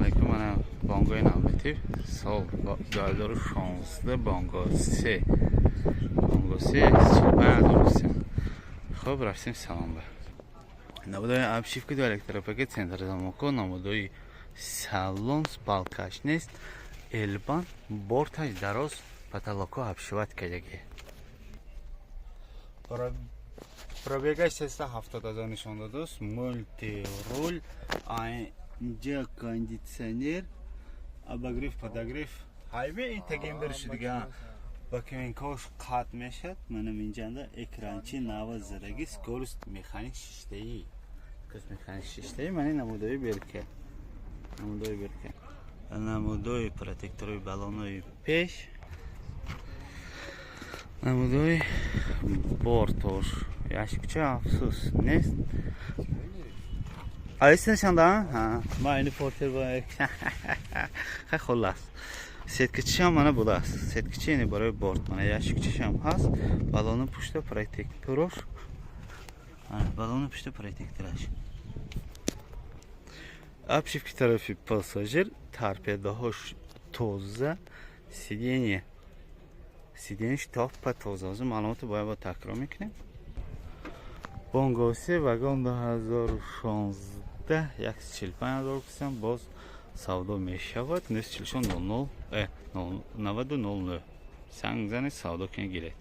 علیکم. من بانگوی نوبتی سال 2016 بانگو 3 خب رفتیم سلام به نبودای ابشیفکی دو الکتروپاکت центр замоко намудои салон с балкашнест элбан борташ дароз потолоко обшивать кадаги пробегаш 370,000 нишон додост мульти руль اینجا кондиционер обогрев подогрев хайбе این тагим бериши дига ба кеминкош қат мешад манам инҷанда экранчи нава зараги скорост механик шиштаи мани намудои берка намудои протекторои балонои пеш намудои бортош яшкча афсус нест айснашан да ма ини портер ба ха холас сеткичам мана будааст сеткичи ини барои борт мана яшкчишам ҳаст балони пушта протекторош обшивки тарафи пассажир торпедаҳош тоза сиденияш топпа тоза ҳозир маълумотро бояд такрор мекунем бонгоси вагон 2016 145,000 кусам боз савдо мешавад 944 00 90 00 санг зани савдо кунед гиред